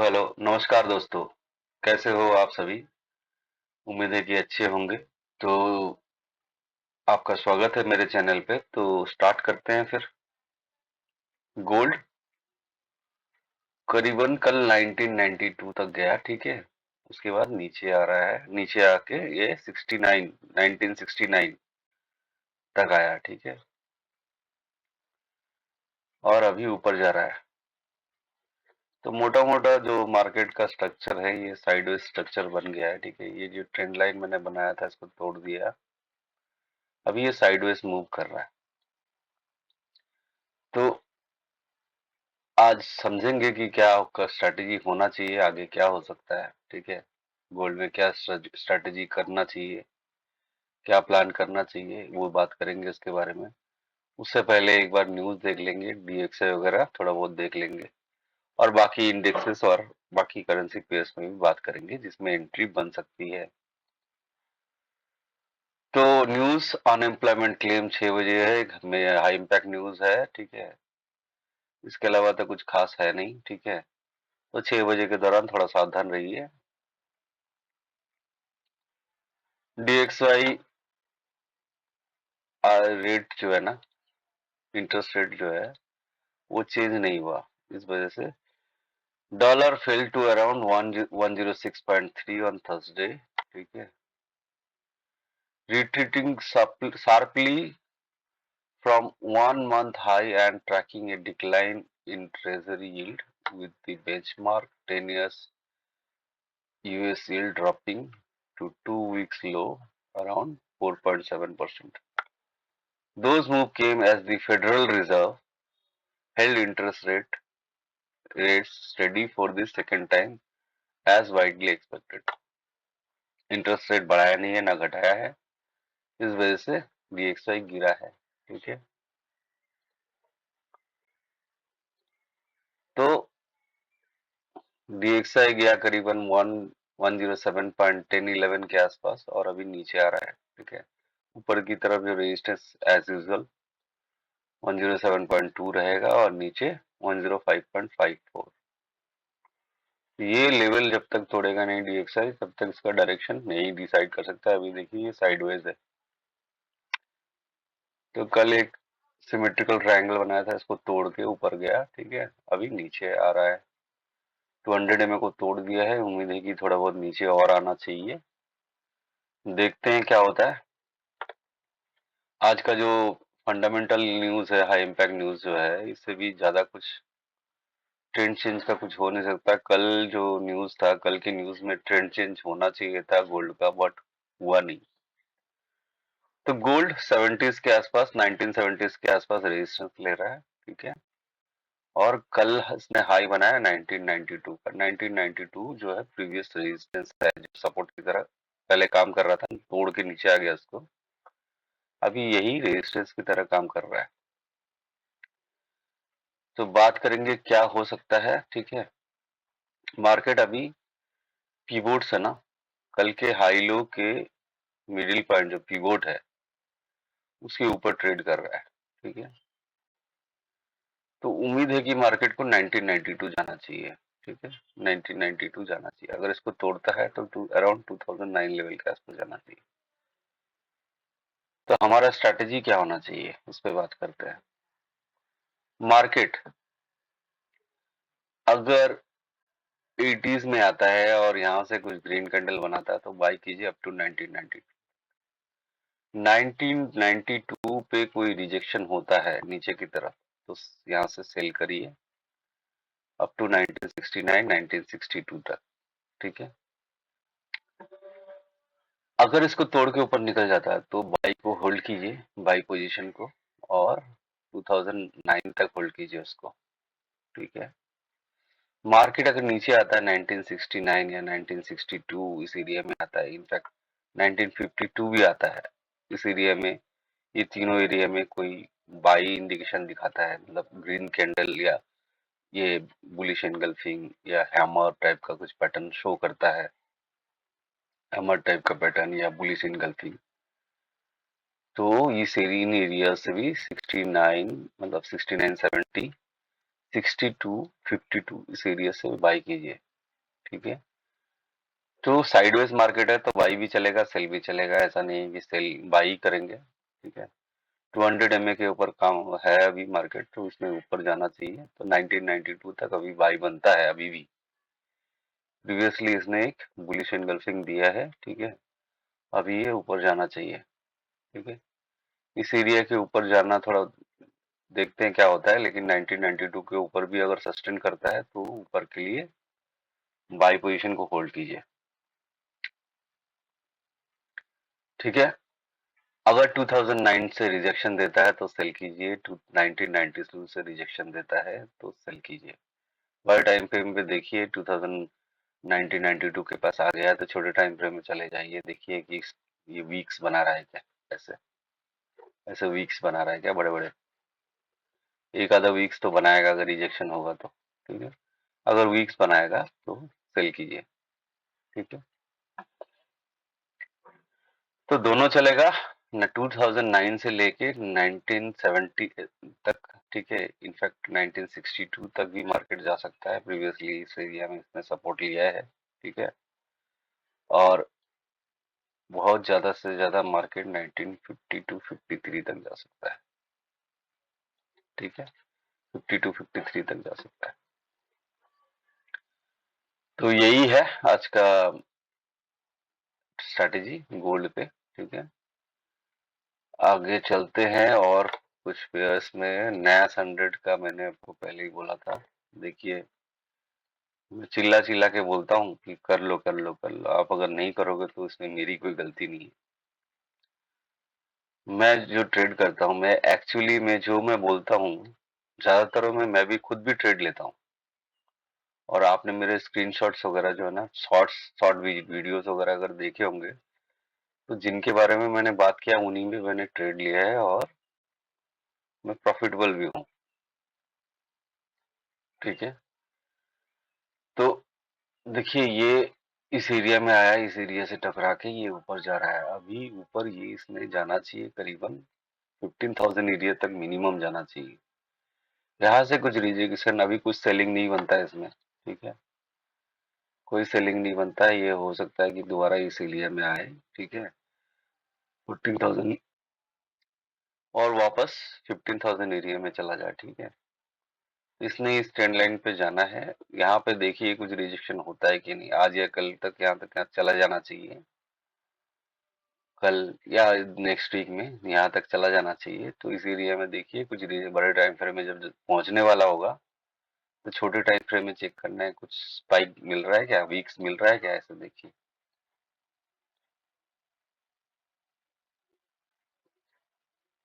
Hello, नमस्कार दोस्तों। कैसे हो आप सभी? उम्मीद है कि अच्छे होंगे। तो आपका स्वागत है मेरे चैनल पे। तो स्टार्ट करते हैं फिर। गोल्ड करीबन कल 1992 तक गया, ठीक है। उसके बाद नीचे आ रहा है, नीचे आके ये 69 1969 तक आया, ठीक है। और अभी ऊपर जा रहा है। तो मोटा मोटा जो मार्केट का स्ट्रक्चर है, ये साइडवेज स्ट्रक्चर बन गया है, ठीक है। ये जो ट्रेंड लाइन मैंने बनाया था, इसको तोड़ दिया। अभी ये साइडवेज मूव कर रहा है। तो आज समझेंगे कि क्या आपका स्ट्रैटेजी होना चाहिए, आगे क्या हो सकता है, ठीक है। गोल्ड में क्या स्ट्रैटेजी करना चाहिए, क्या प्लान करना चाहिए, वो बात करेंगे इसके बारे में। उससे पहले एक बार न्यूज़ देख लेंगे, डीएक्सआई वगैरह थोड़ा बहुत देख लेंगे। और बाकी इंडेक्सेस और बाकी करेंसी पेयर्स में भी बात करेंगे जिसमें एंट्री बन सकती है। तो न्यूज़ अनएम्प्लॉयमेंट क्लेम 6 बजे है, घर में हाई इम्पैक्ट न्यूज़ है, ठीक है। इसके अलावा तो कुछ खास है नहीं, ठीक है। तो 6 बजे के दौरान थोड़ा सावधान रहिए। डीएक्सवाई रेट जो है ना, इंटरेस्ट रेट जो है वो चेंज नहीं हुआ। इस वजह से dollar fell to around 106.3 on Thursday, ठीक है। Retreating sharply from 1 month high and tracking a decline in treasury yield, with the benchmark 10 years US yield dropping to 2 weeks low around 4.7%. Those moves came as the Federal Reserve held rates steady for the second time as widely expected. Interest rate बढ़ाया नहीं है ना घटाया है, इस वजह से DXY गिरा है, ठीक है। तो डीएक्सआई गया करीबन 107.1011 के आसपास और अभी नीचे आ रहा है, ठीक है। ऊपर की तरफ जो रेजिस्टेंस एज यूजुअल 107.2 रहेगा और नीचे 105.54। ये लेवल जब तक तोड़ेगा नहीं डीएक्सआई, तब तक इसका डायरेक्शन नहीं डिसाइड कर सकता है। अभी देखिए ये साइडवेज है। तो कल एक सिमेट्रिकल ट्रायंगल बनाया था, इसको तोड़ के ऊपर गया, ठीक है। अभी नीचे आ रहा है। 200 EMA को तोड़ दिया है, उम्मीद है कि थोड़ा बहुत नीचे और आना चाहिए। देखते हैं क्या होता है। आज का जो फंडामेंटल न्यूज़ है, हाई इम्पैक्ट न्यूज़ जो है, इससे भी ज़्यादा कुछ ट्रेंड चेंज का कुछ हो नहीं सकता। कल जो न्यूज़ था, कल की न्यूज़ में ट्रेंड चेंज होना चाहिए था गोल्ड का, बट हुआ नहीं। तो गोल्ड 70s के आसपास, 1970s के आसपास रेजिस्टेंस ले रहा है, ठीक है। और कल इसने हाई बनाया 1992 का। 1992 जो है प्रीवियस रेजिस्टेंस है, जो सपोर्ट की तरह पहले काम कर रहा था, तोड़ के नीचे आ गया उसको। अभी यही रेजिस्टेंस की तरह काम कर रहा है। तो बात करेंगे क्या हो सकता है, ठीक है। मार्केट अभी पिवोट्स है ना, कल के हाई लो के मिडिल पॉइंट जो पिवोट है उसके ऊपर ट्रेड कर रहा है, ठीक है। तो उम्मीद है कि मार्केट को 1992 जाना चाहिए, ठीक है। 1992 जाना चाहिए। अगर इसको तोड़ता है तो अराउंड 2009 लेवल के आसपास जाना चाहिए। तो हमारा स्ट्रैटेजी क्या होना चाहिए, उस पर बात करते हैं। मार्केट अगर 80s में आता है और यहाँ से कुछ ग्रीन कैंडल बनाता है तो बाई कीजिए अप टू 1992। 1992 पे कोई रिजेक्शन होता है नीचे की तरफ तो यहाँ से सेल करिए अप टू 1969 1962 तक, ठीक है। अगर इसको तोड़ के ऊपर निकल जाता है तो बाई को होल्ड कीजिए, बाई पोजीशन को, और 2009 तक होल्ड कीजिए उसको, ठीक है। मार्केट अगर नीचे आता है 1969 या 1962, इस एरिया में आता है, इनफैक्ट 1952 भी आता है इस एरिया में। ये तीनों एरिया में कोई बाई इंडिकेशन दिखाता है, मतलब ग्रीन कैंडल या ये बुलिश एंगल्फिंग या हैमर टाइप का कुछ पैटर्न शो करता है, हैमर टाइप का पैटर्न या बुलिश एंगल्फिंग, तो इस इन एरिया से भी 69, मतलब 69 70 62 52 इस एरिया से बाई कीजिए। ठीक है। तो साइडवेज मार्केट है तो बाई भी चलेगा सेल भी चलेगा, ऐसा नहीं है कि सेल बाई करेंगे, ठीक है। 200 एमए के ऊपर काम है अभी मार्केट, तो इसमें ऊपर जाना चाहिए। तो 1992 तक अभी बाई बनता है अभी भी। प्रीवियसली इसने एक बुलिश एनगल्फिंग दिया है, ठीक है। अभी ये ऊपर जाना चाहिए, ठीक है। इस एरिया के ऊपर जाना थोड़ा देखते हैं क्या होता है, लेकिन 1992 के ऊपर भी अगर सस्टेन करता है तो ऊपर के लिए बाई पोजीशन को होल्ड कीजिए, ठीक है। अगर 2009 से रिजेक्शन देता है तो सेल कीजिए, 1992 से रिजेक्शन देता है तो सेल कीजिए। बड़े टाइम फ्रेम पे देखिए 1992 के पास आ गया है तो छोटे टाइम फ्रेम में चले जाइए, देखिए कि ये वीक्स बना रहा है क्या, ऐसे ऐसे वीक्स बना रहा है क्या बड़े बड़े। एक आधा वीक्स तो बनाएगा अगर रिजेक्शन होगा तो, ठीक है। अगर वीक्स बनाएगा तो सेल कीजिए, ठीक है। तो दोनों चलेगा न 2009 से लेके 1970 तक, ठीक है। इनफैक्ट 1962 तक भी मार्केट जा सकता है, प्रीवियसली इस एरिया में इसने सपोर्ट लिया है, ठीक है। और बहुत ज्यादा से ज्यादा मार्केट 1952-53 तक जा सकता है, ठीक है। 52-53 तक जा सकता है। तो यही है आज का स्ट्रैटेजी गोल्ड पे, ठीक है। आगे चलते हैं और कुछ पेयर्स में नैस 100 का मैंने आपको पहले ही बोला था। देखिए मैं चिल्ला चिल्ला के बोलता हूँ कि कर लो कर लो कर लो, आप अगर नहीं करोगे तो इसमें मेरी कोई गलती नहीं है। मैं जो ट्रेड करता हूँ, मैं एक्चुअली में जो मैं बोलता हूँ ज्यादातर में मैं भी खुद भी ट्रेड लेता हूँ। और आपने मेरे स्क्रीनशॉट्स वगैरह जो है ना, शॉर्ट वीडियोस वगैरह अगर देखे होंगे तो जिनके बारे में मैंने बात किया उन्हीं में मैंने ट्रेड लिया है और मैं प्रॉफिटेबल भी हूँ, ठीक है। तो देखिए ये इस एरिया में आया, इस एरिया से टकरा के ये ऊपर जा रहा है। अभी ऊपर ये इसने जाना चाहिए करीबन 15,000 एरिया तक मिनिमम जाना चाहिए। यहाँ से कुछ रिजेक्शन, अभी कुछ सेलिंग नहीं बनता है इसमें, ठीक है। कोई सेलिंग नहीं बनता है, ये हो सकता है कि दोबारा इस एरिया में आए, ठीक है। 15,000 और वापस 15,000 एरिया में चला जाए, ठीक है। इसने इस ट्रेंड लाइन पे जाना है। यहाँ पे देखिए कुछ रिजेक्शन होता है कि नहीं, आज या कल तक यहाँ तक चला जाना चाहिए, कल या नेक्स्ट वीक में यहाँ तक चला जाना चाहिए। तो इस एरिया में देखिए कुछ बड़े टाइम फ्रेम में जब पहुंचने वाला होगा तो छोटे टाइम फ्रेम में चेक करना है, कुछ स्पाइक मिल रहा है क्या, वीक्स मिल रहा है क्या, ऐसे देखिए।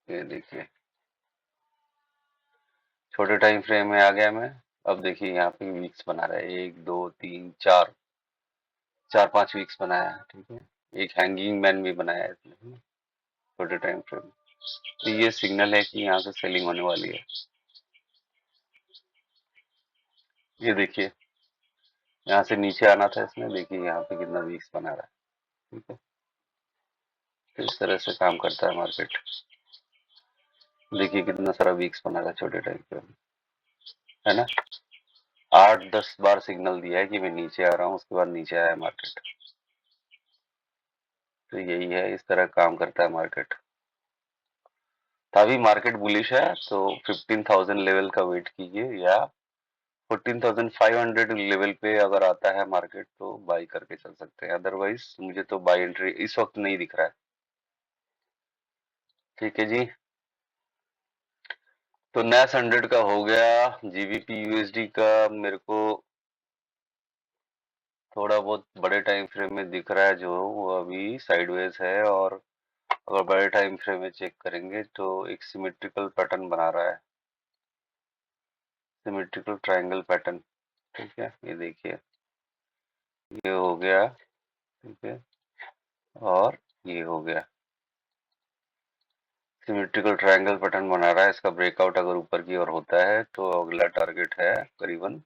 ये देखिए छोटे टाइम फ्रेम में आ गया मैं। अब देखिए यहाँ पे वीक्स बना रहा है, 1 2 3 4, 4 5 वीक्स बनाया है, ठीक है। एक हैंगिंग मैन भी बनाया है इसने, छोटे टाइम फ्रेम। तो ये सिग्नल है कि यहाँ से सेलिंग होने वाली है। ये देखिए यहाँ से नीचे आना था इसमें, देखिए यहाँ पे कितना वीक्स बना रहा है, ठीक है। तो इस तरह से काम करता है मार्केट। देखिए कितना सारा वीक्स बना रहा है छोटे टाइम पे, है ना। 8 10 बार सिग्नल दिया है कि मैं नीचे आ रहा हूँ, उसके बाद नीचे आया मार्केट। तो यही है, इस तरह काम करता है मार्केट। तो अभी मार्केट बुलिश है तो 15,000 लेवल का वेट कीजिए, या 14,500 लेवल पे अगर आता है मार्केट तो बाई करके चल सकते हैं। अदरवाइज मुझे तो बाई एंट्री इस वक्त नहीं दिख रहा है, ठीक है जी। तो नैस 100 का हो गया। जीबीपी यूएसडी का मेरे को थोड़ा बहुत बड़े टाइम फ्रेम में दिख रहा है, जो वो अभी साइडवेज है। और अगर बड़े टाइम फ्रेम में चेक करेंगे तो एक सिमेट्रिकल पैटर्न बना रहा है, सिमेट्रिकल ट्रायंगल पैटर्न, ठीक है। ये देखिए ये हो गया, ठीक है। और ये हो गया, सिमेट्रिकल ट्रायंगल पैटर्न बना रहा है। इसका ब्रेकआउट अगर ऊपर की ओर होता है तो अगला टारगेट है करीबन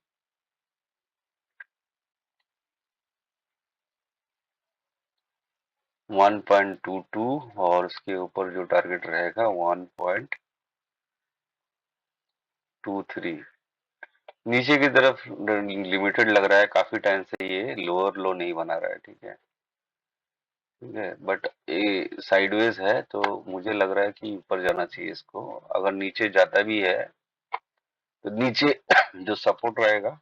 1.22, और उसके ऊपर जो टारगेट रहेगा 1.23। नीचे की तरफ लिमिटेड लग रहा है, काफी टाइम से ये लोअर लो नहीं बना रहा है, ठीक है, ठीक है, बट ये साइडवेज है तो मुझे लग रहा है कि ऊपर जाना चाहिए इसको। अगर नीचे जाता भी है तो नीचे जो सपोर्ट रहेगा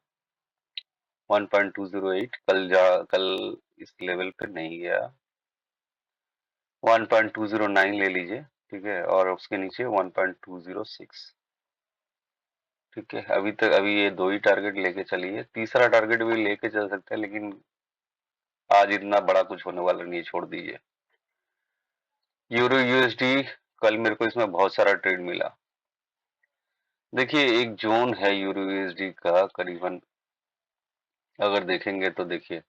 1.208, कल इस लेवल पे नहीं गया, 1.209 ले लीजिए, ठीक है, और उसके नीचे 1.206, ठीक है। अभी ये दो ही टारगेट लेके चलिए, तीसरा टारगेट भी लेके चल सकते हैं, लेकिन आज इतना बड़ा कुछ होने वाला नहीं है, छोड़ दीजिए। यूरो यूएसडी, कल मेरे को इसमें बहुत सारा ट्रेड मिला। देखिए एक जोन है यूरो यूएसडी का, करीबन अगर देखेंगे तो देखिए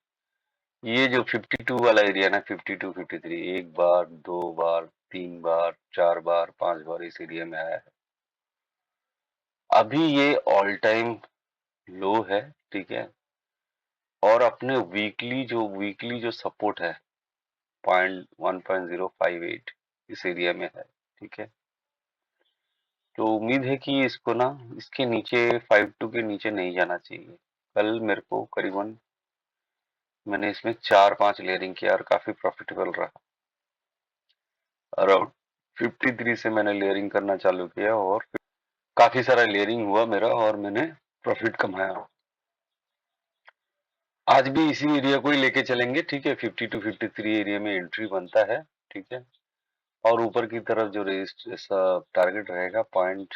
ये जो 52 वाला एरिया ना, 52 53, एक बार, दो बार, तीन बार, चार बार, पांच बार इस एरिया में आया है। अभी ये ऑल टाइम लो है, ठीक है, और अपने वीकली जो सपोर्ट है पॉइंट 1.058 इस एरिया में है, ठीक है। तो उम्मीद है कि इसको ना इसके नीचे 52 के नीचे नहीं जाना चाहिए। कल मेरे को करीबन मैंने इसमें 4-5 लेयरिंग किया और काफी प्रॉफिटेबल रहा। अराउंड 53 से मैंने लेयरिंग करना चालू किया और काफी सारा लेयरिंग हुआ मेरा और मैंने प्रॉफिट कमाया। आज भी इसी एरिया को ही लेके चलेंगे, ठीक है, 52 53 एरिया में एंट्री बनता है, ठीक है, और ऊपर की तरफ जो टारगेट रहेगा पॉइंट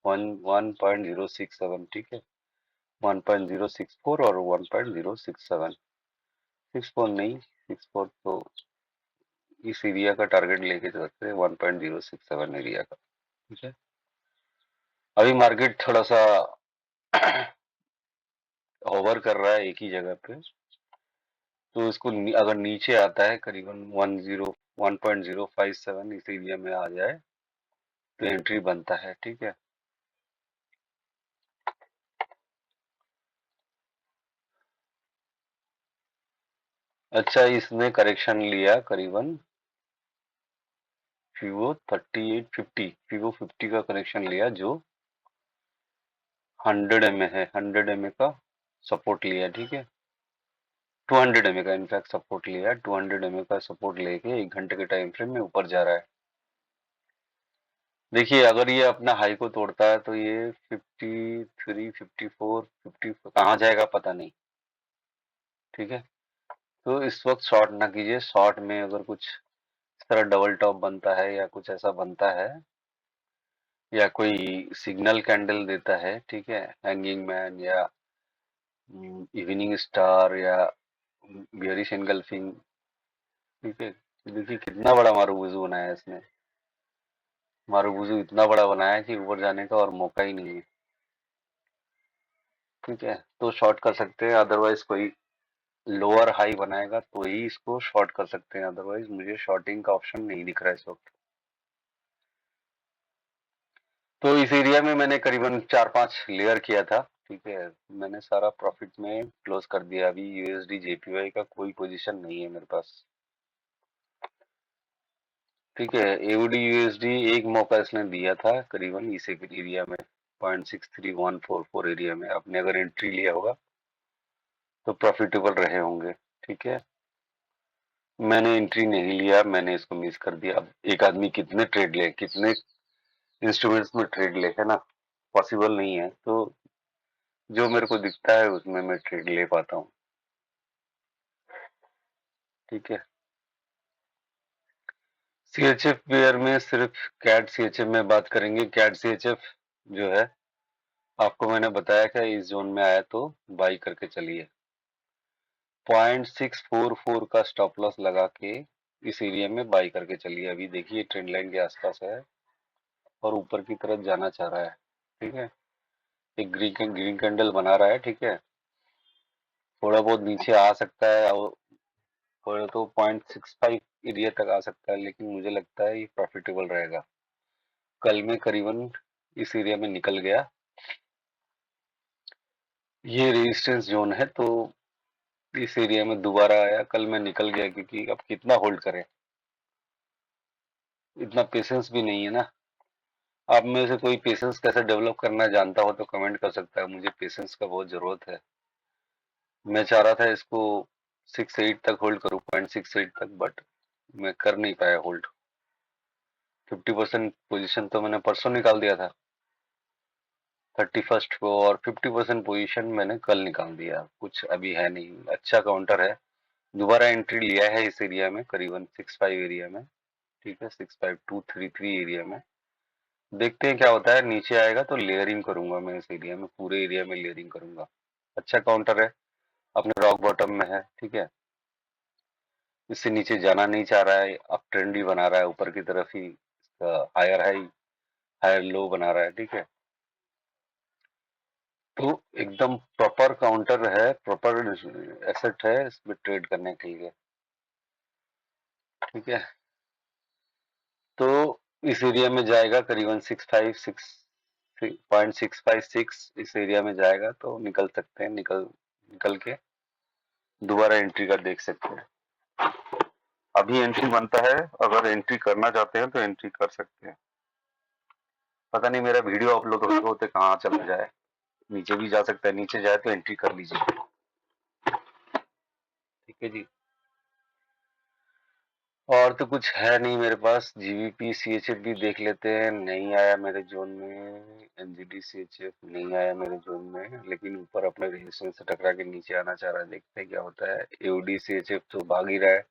1.067, ठीक है, 1.064 और 1.067, 64 नहीं, 64 तो इस एरिया का टारगेट लेके चलते हैं, 1.067 एरिया का, ठीक है। अभी मार्केट थोड़ा सा होवर कर रहा है एक ही जगह पे, तो इसको अगर नीचे आता है करीबन 1.057 इस एरिया में आ जाए तो एंट्री बनता है, ठीक है। अच्छा, इसने करेक्शन लिया करीबन फिवो 3850, फिवो 50 का करेक्शन लिया जो 100 एमए है, 100 एमए का सपोर्ट लिया, ठीक है, 200 एमए का इनफैक्ट सपोर्ट लिया, 200 एमए का सपोर्ट लेके 1 घंटे के टाइम फ्रेम में ऊपर जा रहा है। देखिए अगर ये अपना हाई को तोड़ता है तो ये 53 54 50 कहाँ जाएगा पता नहीं, ठीक है। तो इस वक्त शॉर्ट ना कीजिए, शॉर्ट में अगर कुछ इस तरह डबल टॉप बनता है या कुछ ऐसा बनता है या कोई सिग्नल कैंडल देता है, ठीक है, हैंगिंग मैन या इवनिंग स्टार या बियरिश एंगल्फिंग, ठीक है। देखिए कितना बड़ा मारुबुजू बनाया है इसने, मारुबुजू इतना बड़ा बनाया है कि ऊपर जाने का और मौका ही नहीं है, ठीक है। तो शॉर्ट कर सकते हैं, अदरवाइज कोई लोअर हाई बनाएगा तो ही इसको शॉर्ट कर सकते हैं, अदरवाइज मुझे शॉर्टिंग का ऑप्शन नहीं दिख रहा है इस वक्त। तो इस एरिया में मैंने करीबन 4-5 लेयर किया था, ठीक है, मैंने सारा प्रॉफिट में क्लोज कर दिया। अभी यूएसडी जेपीवाई का कोई पोजीशन नहीं है मेरे पास, ठीक है। एओडी यूएसडी एक मौका इसने दिया था करीबन इस एरिया में 0.63144 एरिया में, आपने अगर एंट्री लिया होगा तो प्रॉफिटेबल रहे होंगे, ठीक है। मैंने एंट्री नहीं लिया, मैंने इसको मिस कर दिया। अब एक आदमी कितने ट्रेड ले, कितने इंस्ट्रूमेंट्स में ट्रेड ले, है ना, पॉसिबल नहीं है। तो जो मेरे को दिखता है उसमें मैं ट्रेड ले पाता हूँ, ठीक है। सीएचएफ पेयर में सिर्फ कैट सीएचएफ में बात करेंगे। कैट सीएचएफ जो है आपको मैंने बताया कि इस जोन में आया तो बाई करके चलिए, 0.644 का स्टॉप लॉस लगा के इस एरिया में बाई करके चलिए। अभी देखिए ट्रेंड लाइन के आसपास है और ऊपर की तरफ जाना चाह रहा है, ठीक है, एक ग्रीन कैंडल बना रहा है, ठीक है, थोड़ा बहुत नीचे आ सकता है और थोड़ा तो 0.65 एरिया तक आ सकता है, लेकिन मुझे लगता है ये प्रॉफिटेबल रहेगा। कल में करीबन इस एरिया में निकल गया, ये रेजिस्टेंस जोन है, तो इस एरिया में दोबारा आया, कल मैं निकल गया क्योंकि अब कितना होल्ड करें, इतना पेशेंस भी नहीं है ना। आप में से कोई पेशेंस कैसे डेवलप करना जानता हो तो कमेंट कर सकता है। मुझे पेशेंस का बहुत जरूरत है। मैं चाह रहा था इसको 6-8 तक होल्ड करूं, 0.68 तक, बट मैं कर नहीं पाया होल्ड। 50% पोजीशन तो मैंने परसों निकाल दिया था 31st को, और 50% पोजीशन मैंने कल निकाल दिया। कुछ अभी है नहीं, अच्छा काउंटर है। दोबारा एंट्री लिया है इस एरिया में, करीबन 65 एरिया में, ठीक है, 65233 एरिया में। देखते हैं क्या होता है। नीचे आएगा तो लेयरिंग करूंगा मैं इस एरिया में, पूरे एरिया में लेयरिंग करूंगा। अच्छा काउंटर है, अपने रॉक बॉटम में है, ठीक है। इससे नीचे जाना नहीं चाह रहा है, अप ट्रेंड ही बना रहा है, ऊपर की तरफ ही हायर हाई हायर लो बना रहा है, ठीक है। तो एकदम प्रॉपर काउंटर है, प्रॉपर एसेट है इसमें ट्रेड करने के लिए, ठीक है। तो इस एरिया में जाएगा करीबन 656 इस एरिया में जाएगा तो निकल सकते हैं, निकल के दोबारा एंट्री का देख सकते हैं। अभी एंट्री बनता है, अगर एंट्री करना चाहते हैं तो एंट्री कर सकते हैं। पता नहीं मेरा वीडियो अपलोड होते होते कहाँ चला जाए। नीचे भी जा सकता है, नीचे जाए तो एंट्री कर लीजिए, ठीक है जी। और तो कुछ है नहीं मेरे पास। जीवीपी सीएचएफ भी देख लेते हैं, नहीं आया मेरे जोन में। एनजीडी सीएचएफ नहीं आया मेरे जोन में, लेकिन ऊपर अपने रेजिस्टेंस से टकरा के नीचे आना चाह रहा है, देखते हैं क्या होता है। एओडी सीएचएफ तो भाग ही रहा है,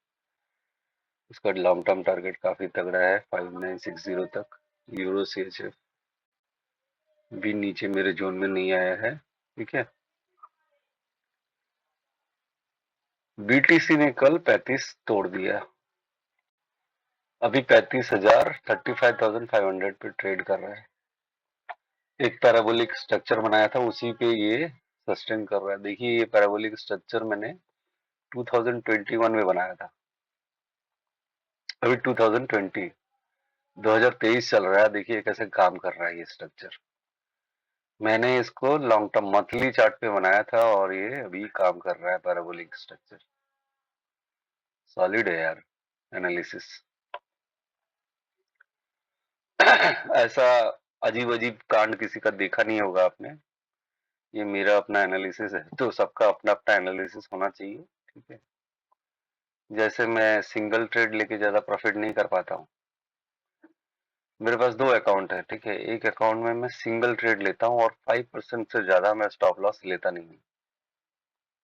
उसका लॉन्ग टर्म टारगेट काफी तगड़ा है 5960 तक। यूरो सीएचएफ भी नीचे मेरे जोन में नहीं आया है, ठीक है। बीटीसी ने कल 35 तोड़ दिया, अभी 35,000 35,500 पे ट्रेड कर रहा है। एक पैराबोलिक स्ट्रक्चर बनाया था, उसी पे ये सस्टेन कर रहा है। देखिए ये पैराबोलिक स्ट्रक्चर मैंने 2021 में बनाया था, अभी 2023 चल रहा है। देखिए कैसे काम कर रहा है ये स्ट्रक्चर। मैंने इसको लॉन्ग टर्म मंथली चार्ट पे बनाया था और ये अभी काम कर रहा है पैराबोलिक स्ट्रक्चर। सॉलिड है यार एनालिसिस। ऐसा अजीब अजीब कांड किसी का देखा नहीं होगा आपने। ये मेरा अपना एनालिसिस है, तो सबका अपना अपना एनालिसिस होना चाहिए, ठीक है। जैसे मैं सिंगल ट्रेड लेके ज्यादा प्रॉफिट नहीं कर पाता हूँ। मेरे पास दो अकाउंट है, ठीक है। एक अकाउंट में मैं सिंगल ट्रेड लेता हूँ और 5% से ज्यादा मैं स्टॉप लॉस लेता नहीं हूँ।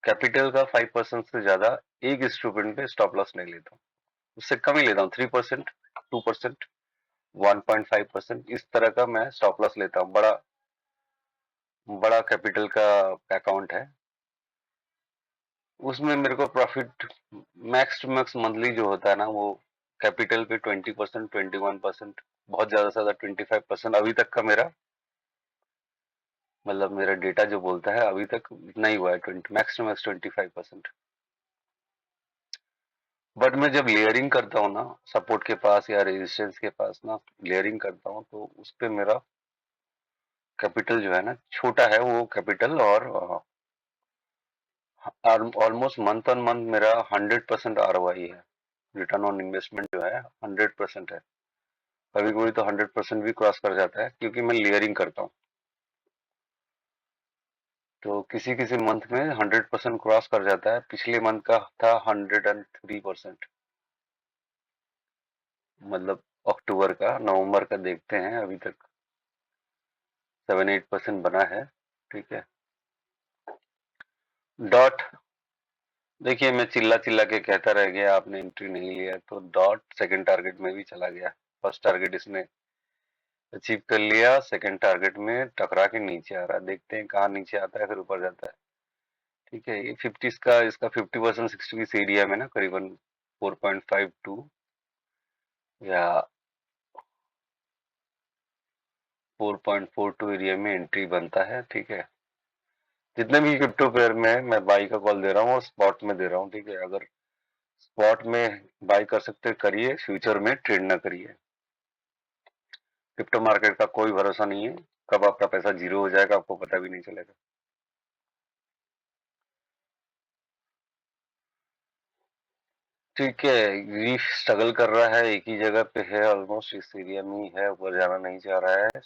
कैपिटल का 5% से ज्यादा एक इंस्ट्रूमेंट पे स्टॉप लॉस नहीं लेता हूँ। उससे कम ही लेता हूँ, 3%, 2%, 1.5%, इस तरह का मैं स्टॉप लॉस लेता हूँ। बड़ा बड़ा कैपिटल का अकाउंट है, उसमें मेरे को profit max to max monthly जो होता है ना, वो कैपिटल पे 20%, 21%, बहुत ज्यादा से ज्यादा 25% अभी तक का मेरा, मतलब मेरा डेटा जो बोलता है अभी तक इतना ही हुआ है, 20 मैक्स टू मैक्स 25%। बट मैं जब लेयरिंग करता हूँ ना, सपोर्ट के पास या रेजिस्टेंस के पास ना लेयरिंग करता हूँ, तो उस पे मेरा कैपिटल जो है ना छोटा है, वो कैपिटल, और ऑलमोस्ट मंथ ऑन मंथ मेरा 100% आरओआई है। रिटर्न ऑन इन्वेस्टमेंट जो है 100% है। कभी कभी तो 100% भी क्रॉस कर जाता है, क्योंकि मैं लेयरिंग करता हूँ। तो किसी किसी मंथ में 100% क्रॉस कर जाता है। पिछले मंथ का था 103%, मतलब अक्टूबर का। नवंबर का देखते हैं, अभी तक 7-8% बना है, ठीक है। डॉट, देखिए मैं चिल्ला चिल्ला के कहता रह गया, आपने एंट्री नहीं लिया, तो डॉट सेकंड टारगेट में भी चला गया। फर्स्ट टारगेट इसने अचीव कर लिया, सेकंड टारगेट में टकरा के नीचे आ रहा है। देखते हैं कहाँ नीचे आता है, फिर ऊपर जाता है, ठीक है। ये 50 का, इसका 50% 60 इस एरिया में ना करीबन 4.52 या 4.42 एरिया में एंट्री बनता है, ठीक है। जितने भी क्रिप्टो पेयर में मैं बाई का कॉल दे रहा हूँ और स्पॉट में दे रहा हूँ, ठीक है। अगर स्पॉट में बाई कर सकते करिए, फ्यूचर में ट्रेड ना करिए। क्रिप्टो मार्केट का कोई भरोसा नहीं है, कब आपका पैसा जीरो हो जाएगा आपको पता भी नहीं चलेगा। ठीक है, रीफ स्ट्रगल कर रहा है, एक ही जगह पे है, ऑलमोस्ट इस एरिया में ही है, ऊपर जाना नहीं चाह रहा है।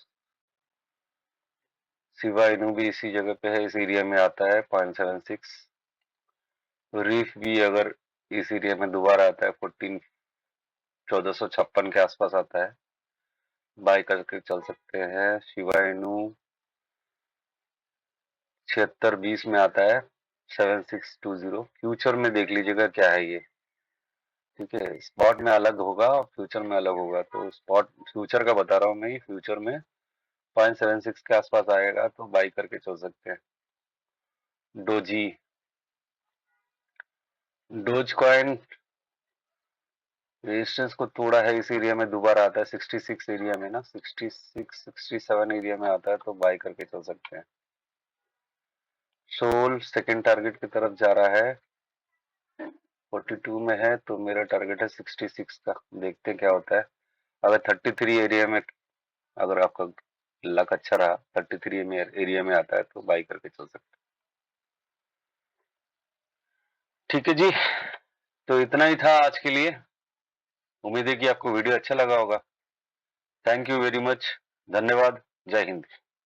शिबा इनू भी इसी जगह पे है, इस एरिया में आता है 0.76। रीफ भी अगर इस एरिया में दोबारा आता है 1456 के आसपास आता है, बाय करके चल सकते हैं। शिबा इनू 7620 में आता है 7620। फ्यूचर में देख लीजिएगा क्या है ये, ठीक है। स्पॉट में अलग होगा और फ्यूचर में अलग होगा, तो स्पॉट फ्यूचर का बता रहा हूँ मैं, फ्यूचर में 0.76 के आसपास आएगा तो बाई करके चल सकते हैं। डोजी, डोज कॉइन रेजिस्टेंस को तोड़ा है, इस एरिया में दोबारा आता है 66 एरिया में ना, 66 67 एरिया में आता है तो बाई करके चल सकते हैं। सोल सेकंड टारगेट की तरफ जा रहा है, 42 में है, तो मेरा टारगेट है 66 का, देखते हैं क्या होता है। अगर 33 एरिया में, अगर आपका लक अच्छा रहा 33 में एरिया में आता है तो बाई करके चल सकते हैं। ठीक है जी, तो इतना ही था आज के लिए। उम्मीद है कि आपको वीडियो अच्छा लगा होगा। थैंक यू वेरी मच, धन्यवाद, जय हिंद।